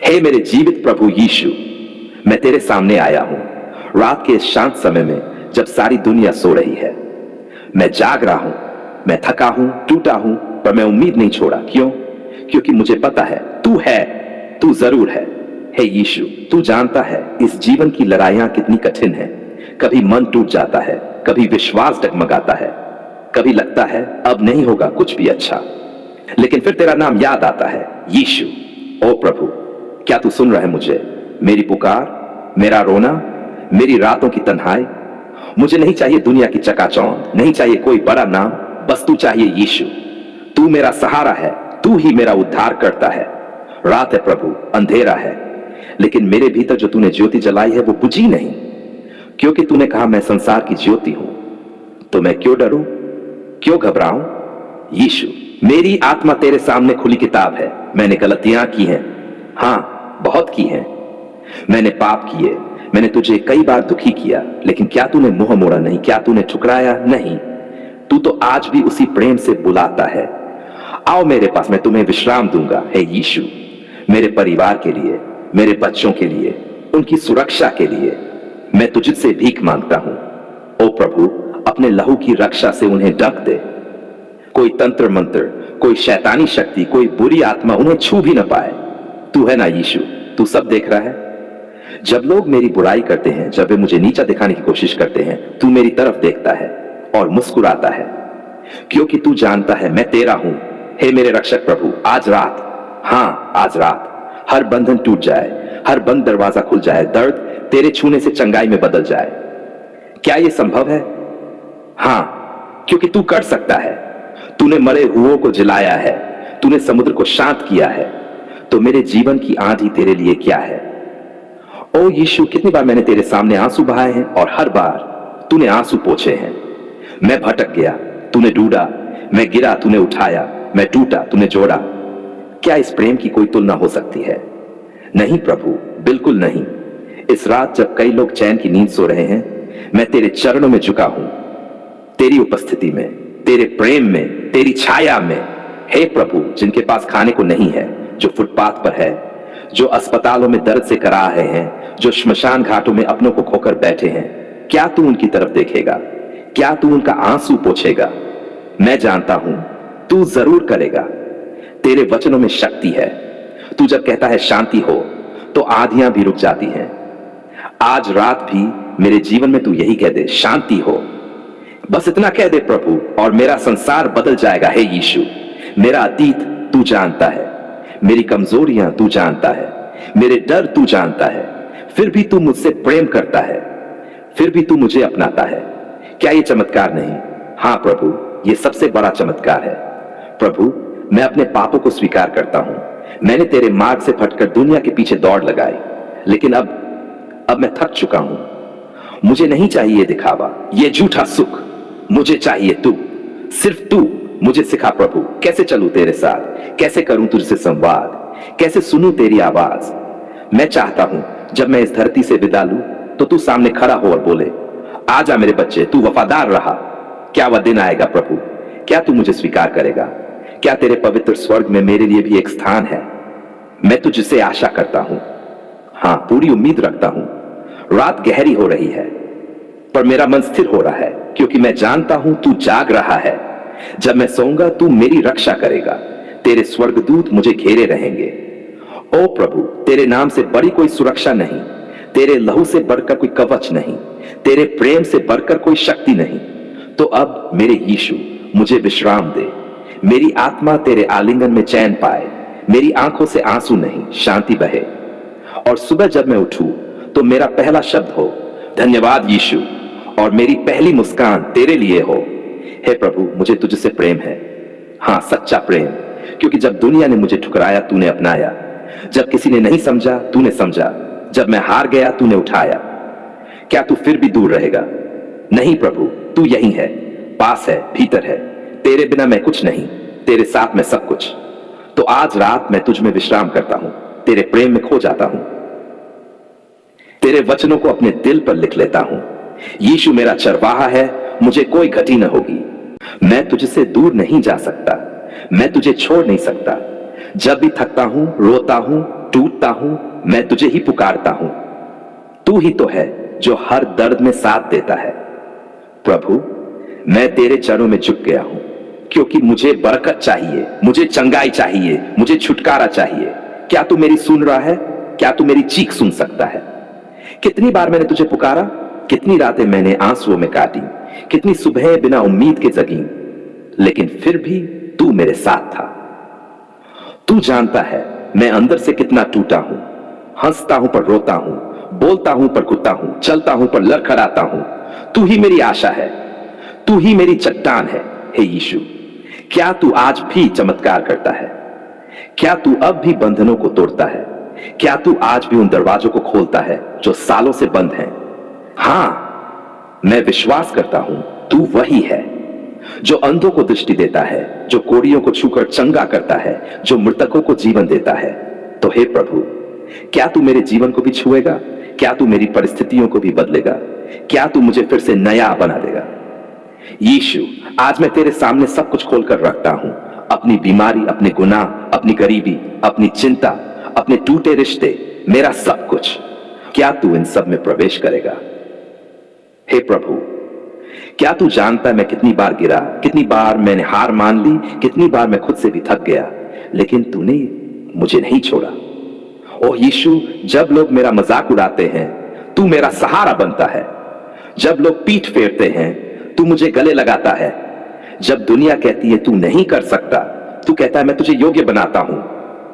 हे मेरे जीवित प्रभु यीशु, मैं तेरे सामने आया हूं रात के इस शांत समय में, जब सारी दुनिया सो रही है। मैं जाग रहा हूं, मैं थका हूं, टूटा हूं, पर मैं उम्मीद नहीं छोड़ा। क्यों? क्योंकि मुझे पता है तू है, तू जरूर है। हे यीशु, तू जानता है इस जीवन की लड़ाइयां कितनी कठिन है। कभी मन टूट जाता है, कभी विश्वास डगमगाता है, कभी लगता है अब नहीं होगा कुछ भी अच्छा। लेकिन फिर तेरा नाम याद आता है, यीशु। ओ प्रभु, क्या तू सुन रहा है मुझे? मेरी पुकार, मेरा रोना, मेरी रातों की तन्हाई। मुझे नहीं चाहिए दुनिया की चकाचौंध, नहीं चाहिए कोई बड़ा नाम, बस तू चाहिए यीशु। तू मेरा सहारा है, तू ही मेरा उद्धार करता है। रात है प्रभु, अंधेरा है, लेकिन मेरे भीतर जो तूने ज्योति जलाई है वो बुझी नहीं, क्योंकि तूने कहा मैं संसार की ज्योति हूं। तो मैं क्यों डरूं, क्यों घबराऊं? यीशु, मेरी आत्मा तेरे सामने खुली किताब है। मैंने गलतियां की हैं, हां बहुत की हैं। मैंने पाप किए, मैंने तुझे कई बार दुखी किया, लेकिन क्या तूने मुंह मोड़ा नहीं? क्या तूने ठुकराया नहीं? तू तो आज भी उसी प्रेम से बुलाता है, आओ मेरे पास, मैं तुम्हें विश्राम दूंगा। हे यीशु, मेरे परिवार के लिए, मेरे बच्चों के लिए, उनकी सुरक्षा के लिए मैं तुझसे भीख मांगता हूं। ओ प्रभु, अपने लहू की रक्षा से उन्हें ढक दे। कोई तंत्र मंत्र, कोई शैतानी शक्ति, कोई बुरी आत्मा उन्हें छू भी न पाए। तू है ना यीशु, तू सब देख रहा है। जब लोग मेरी बुराई करते हैं, जब वे मुझे नीचा दिखाने की कोशिश करते हैं, तू मेरी तरफ देखता है और मुस्कुराता है, क्योंकि तू जानता है मैं तेरा हूं। हे मेरे रक्षक प्रभु, आज रात, हां आज रात, हर बंधन टूट जाए, हर बंद दरवाजा खुल जाए, दर्द तेरे छूने से चंगाई में बदल जाए। क्या यह संभव है? हां, क्योंकि तू कर सकता है। तूने मरे हुओं को जिलाया है, तूने समुद्र को शांत किया है, तो मेरे जीवन की आंधी तेरे लिए क्या है? ओ यीशु, कितनी बार मैंने तेरे सामने आंसू बहाए हैं और हर बार तूने आंसू पोंछे हैं। मैं भटक गया, तूने ढूंढा, मैं गिरा, तूने उठाया, मैं टूटा, तूने जोड़ा। क्या इस प्रेम की कोई तुलना हो सकती है? नहीं प्रभु, बिल्कुल नहीं। इस रात जब कई लोग चैन की नींद सो रहे हैं, मैं तेरे चरणों में झुका हूं, तेरी उपस्थिति में, तेरे प्रेम में, तेरी छाया में। हे प्रभु, जिनके पास खाने को नहीं है, जो फुटपाथ पर है, जो अस्पतालों में दर्द से करा रहे हैं, जो श्मशान घाटों में अपनों को खोकर बैठे हैं, क्या तू उनकी तरफ देखेगा? क्या तू उनका आंसू पोंछेगा? मैं जानता हूं तू जरूर करेगा। तेरे वचनों में शक्ति है। तू जब कहता है शांति हो, तो आंधियां भी रुक जाती हैं। आज रात भी मेरे जीवन में तू यही कह दे, शांति हो। बस इतना कह दे प्रभु, और मेरा संसार बदल जाएगा। हे यीशु, मेरा अतीत तू जानता है, मेरी कमजोरियां तू जानता है, मेरे डर तू जानता है, फिर भी तू मुझसे प्रेम करता है, फिर भी तू मुझे अपनाता है। क्या ये चमत्कार नहीं? हां प्रभु, ये सबसे बड़ा चमत्कार है। प्रभु, मैं अपने पापों को स्वीकार करता हूं। मैंने तेरे मार्ग से भटकर दुनिया के पीछे दौड़ लगाई, लेकिन अब मैं थक चुका हूं। मुझे नहीं चाहिए दिखावा, ये झूठा सुख। मुझे चाहिए तू, सिर्फ तू। मुझे सिखा प्रभु, कैसे चलूं तेरे साथ, कैसे करूं तुझसे संवाद, कैसे सुनूं तेरी आवाज। मैं चाहता हूं जब मैं इस धरती से विदा लूं, तो तू सामने खड़ा हो और बोले, आजा मेरे बच्चे, तू वफादार रहा। क्या वह दिन आएगा प्रभु? क्या तू मुझे स्वीकार करेगा? क्या तेरे पवित्र स्वर्ग में मेरे लिए भी एक स्थान है? मैं तुझसे आशा करता हूं, हां पूरी उम्मीद रखता हूं। रात गहरी हो रही है, पर मेरा मन स्थिर हो रहा है, क्योंकि मैं जानता हूं तू जाग रहा है। जब मैं सोऊंगा, तू मेरी रक्षा करेगा, तेरे स्वर्गदूत मुझे घेरे रहेंगे। ओ प्रभु, तेरे नाम से बड़ी कोई सुरक्षा नहीं, तेरे लहू से बढ़कर कोई कवच नहीं, तेरे प्रेम से बढ़कर कोई शक्ति नहीं। तो अब मेरे यीशु, मुझे विश्राम दे। मेरी आत्मा तेरे आलिंगन में चैन पाए, मेरी आंखों से आंसू नहीं, शांति बहे। और सुबह जब मैं उठूं, तो मेरा पहला शब्द हो, धन्यवाद यीशु, और मेरी पहली मुस्कान तेरे लिए हो। हे प्रभु, मुझे तुझसे प्रेम है, हां सच्चा प्रेम, क्योंकि जब दुनिया ने मुझे ठुकराया, तूने अपनाया। जब किसी ने नहीं समझा, तूने समझा। जब मैं हार गया, तूने उठाया। क्या तू फिर भी दूर रहेगा? नहीं प्रभु, तू यहीं है, पास है, भीतर है। तेरे बिना मैं कुछ नहीं, तेरे साथ मैं सब कुछ। तो आज रात मैं तुझ में विश्राम करता हूं, तेरे प्रेम में खो जाता हूं, तेरे वचनों को अपने दिल पर लिख लेता हूं। यीशु मेरा चरवाहा है, मुझे कोई घटी न होगी। मैं तुझसे दूर नहीं जा सकता, मैं तुझे छोड़ नहीं सकता। जब भी थकता हूं, रोता हूं, टूटता हूं, मैं तुझे ही पुकारता हूं। तू ही तो है जो हर दर्द में साथ देता है। प्रभु, मैं तेरे चरणों में झुक गया हूं, क्योंकि मुझे बरकत चाहिए, मुझे चंगाई चाहिए, मुझे छुटकारा चाहिए। क्या तू मेरी सुन रहा है? क्या तू मेरी चीख सुन सकता है? कितनी बार मैंने तुझे पुकारा, कितनी रातें मैंने आंसुओं में काटी, कितनी सुबह बिना उम्मीद के जगी, लेकिन फिर भी तू मेरे साथ था। तू जानता है मैं अंदर से कितना टूटा हूं, हंसता हूं पर रोता हूं, बोलता हूं पर कुत्ता हूं, चलता हूं पर लड़खड़ाता हूं। तू ही मेरी आशा है, तू ही मेरी चट्टान है। हे यीशु, क्या तू आज भी चमत्कार करता है? क्या तू अब भी बंधनों को तोड़ता है? क्या तू आज भी उन दरवाजों को खोलता है जो सालों से बंद हैं? हां, मैं विश्वास करता हूं तू वही है जो अंधों को दृष्टि देता है, जो कोढ़ियों को छूकर चंगा करता है, जो मृतकों को जीवन देता है। तो हे प्रभु, क्या तू मेरे जीवन को भी छुएगा? क्या तू मेरी परिस्थितियों को भी बदलेगा? क्या तू मुझे फिर से नया बना देगा? यीशु, आज मैं तेरे सामने सब कुछ खोलकर रखता हूं, अपनी बीमारी, अपने गुनाह, अपनी गरीबी, अपनी चिंता, अपने टूटे रिश्ते, मेरा सब कुछ। क्या तू इन सब में प्रवेश करेगा? हे प्रभु, क्या तू जानता है मैं कितनी बार गिरा, कितनी बार मैंने हार मान ली, कितनी बार मैं खुद से भी थक गया, लेकिन तूने मुझे नहीं छोड़ा। ओ यीशु, जब लोग मेरा मजाक उड़ाते हैं, तू मेरा सहारा बनता है। जब लोग पीठ फेरते हैं, तू मुझे गले लगाता है। जब दुनिया कहती है तू नहीं कर सकता, तू कहता है मैं तुझे योग्य बनाता हूं।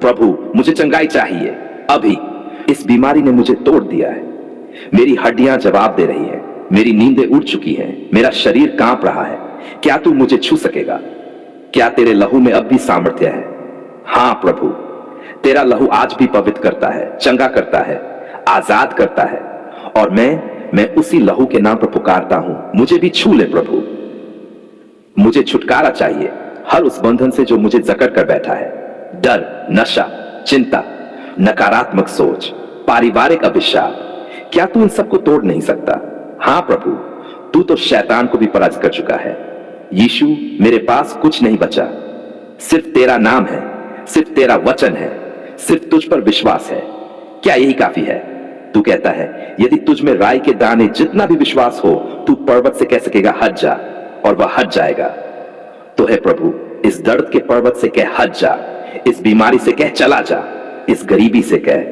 प्रभु, मुझे चंगाई चाहिए अभी। इस बीमारी ने मुझे तोड़ दिया है, मेरी हड्डियां जवाब दे रही हैं, मेरी नींदें उड़ चुकी हैं, मेरा शरीर कांप रहा है। क्या तू मुझे छू सकेगा? क्या तेरे लहू में अब भी सामर्थ्य है? हां प्रभु, तेरा लहू आज भी पवित्र करता है, चंगा करता है, आजाद करता है। और मैं उसी लहू के नाम पर पुकारता हूं, मुझे भी छू ले प्रभु। मुझे छुटकारा चाहिए हर उस बंधन से जो मुझे जकड़ कर बैठा है। डर, नशा, चिंता, नकारात्मक सोच, पारिवारिक अभिशाप, क्या तू इन सबको तोड़ नहीं सकता? हां प्रभु, तू तो शैतान को भी पराजित कर चुका है। यीशु, मेरे पास कुछ नहीं बचा, सिर्फ तेरा नाम है, सिर्फ तेरा वचन है, सिर्फ तुझ पर विश्वास है। क्या यही काफी है? तू कहता है यदि तुझ में राई के दाने जितना भी विश्वास हो, तू पर्वत से कह सकेगा हट जा, और वह हट जाएगा। तो है प्रभु, इस दर्द के पर्वत से कह हट जा, इस बीमारी से कह चला जा, इस गरीबी से कह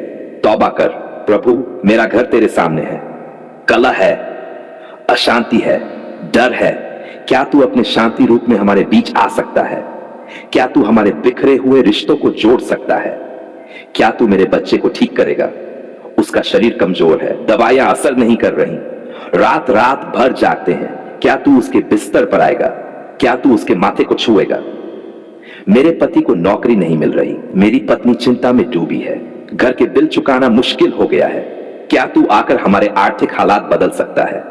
तौबा कर। प्रभु, मेरा घर तेरे सामने है, कलह है, अशांति है, डर है। क्या तू अपने शांति रूप में हमारे बीच आ सकता है? क्या तू हमारे बिखरे हुए रिश्तों को जोड़ सकता है? क्या तू मेरे बच्चे को ठीक करेगा? उसका शरीर कमजोर है, दवाइयां असर नहीं कर रही, रात रात भर जागते हैं। क्या तू उसके बिस्तर पर आएगा? क्या तू उसके माथे को छुएगा? मेरे पति को नौकरी नहीं मिल रही, मेरी पत्नी चिंता में डूबी है, घर के बिल चुकाना मुश्किल हो गया है। क्या तू आकर हमारे आर्थिक हालात बदल सकता है?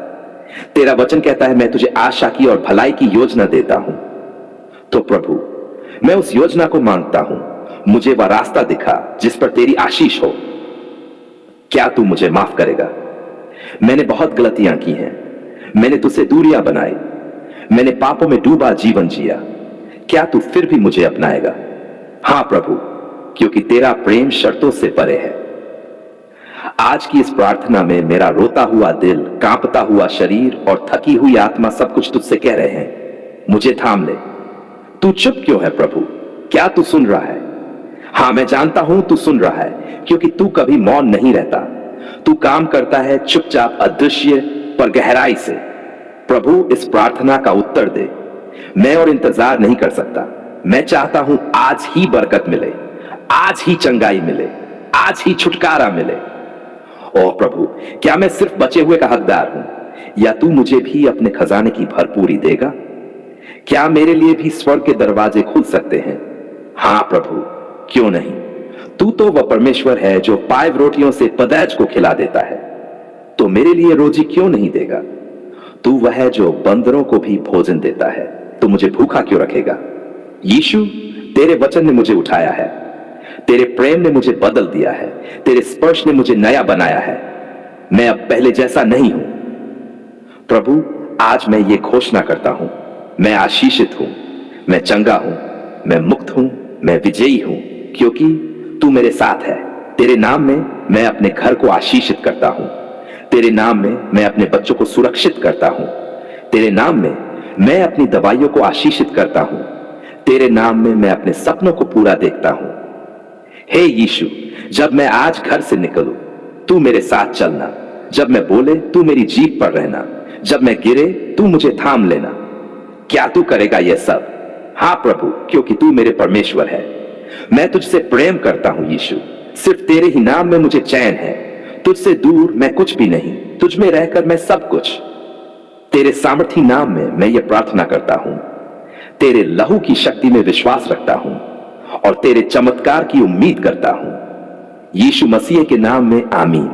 तेरा वचन कहता है मैं तुझे आशा की और भलाई की योजना देता हूं। तो प्रभु, मैं उस योजना को मांगता हूं, मुझे वह रास्ता दिखा जिस पर तेरी आशीष हो। क्या तू मुझे माफ करेगा? मैंने बहुत गलतियां की हैं, मैंने तुझसे दूरियां बनाई, मैंने पापों में डूबा जीवन जिया। क्या तू फिर भी मुझे अपनाएगा? हां प्रभु, क्योंकि तेरा प्रेम शर्तों से परे है। आज की इस प्रार्थना में मेरा रोता हुआ दिल, कांपता हुआ शरीर और थकी हुई आत्मा सब कुछ तुझसे कह रहे हैं, मुझे थाम ले। तू चुप क्यों है प्रभु? क्या तू सुन रहा है? हां, मैं जानता हूं तू सुन रहा है, क्योंकि तू कभी मौन नहीं रहता। तू काम करता है चुपचाप, अदृश्य पर गहराई से। प्रभु, इस प्रार्थना का उत्तर दे। मैं और इंतजार नहीं कर सकता। मैं चाहता हूं आज ही बरकत मिले, आज ही चंगाई मिले, आज ही छुटकारा मिले। ओह प्रभु, क्या मैं सिर्फ बचे हुए का हकदार हूं, या तू मुझे भी अपने खजाने की भरपूरी देगा? क्या मेरे लिए भी स्वर्ग के दरवाजे खुल सकते हैं? हां प्रभु, क्यों नहीं। तू तो वह परमेश्वर है जो 5 रोटियों से पदैज को खिला देता है, तो मेरे लिए रोजी क्यों नहीं देगा? तू वह है जो बंदरों को भी भोजन देता है, तो मुझे भूखा क्यों रखेगा? यीशु, तेरे वचन ने मुझे उठाया है, तेरे प्रेम ने मुझे बदल दिया है, तेरे स्पर्श ने मुझे नया बनाया है। मैं अब पहले जैसा नहीं हूं। प्रभु, आज मैं ये घोषणा करता हूं, मैं आशीषित हूं, मैं चंगा हूं, मैं मुक्त हूं, मैं विजयी हूं, क्योंकि तू मेरे साथ है। तेरे नाम में मैं अपने घर को आशीषित करता हूं। तेरे नाम में मैं अपने बच्चों को सुरक्षित करता हूं। तेरे नाम में मैं अपनी दवाइयों को आशीषित करता हूं। तेरे नाम में मैं अपने सपनों को पूरा देखता हूं। हे यीशु, जब मैं आज घर से निकलूं, तू मेरे साथ चलना। जब मैं बोले, तू मेरी जीभ पर रहना। जब मैं गिरे, तू मुझे थाम लेना। क्या तू करेगा यह सब? हाँ प्रभु, क्योंकि तू मेरे परमेश्वर है। मैं तुझसे प्रेम करता हूं यीशु। सिर्फ तेरे ही नाम में मुझे चैन है। तुझसे दूर मैं कुछ भी नहीं, तुझ में रहकर मैं सब कुछ। तेरे सामर्थी नाम में मैं ये प्रार्थना करता हूं। तेरे लहू की शक्ति में विश्वास रखता हूं और तेरे चमत्कार की उम्मीद करता हूं। यीशु मसीह के नाम में आमीन।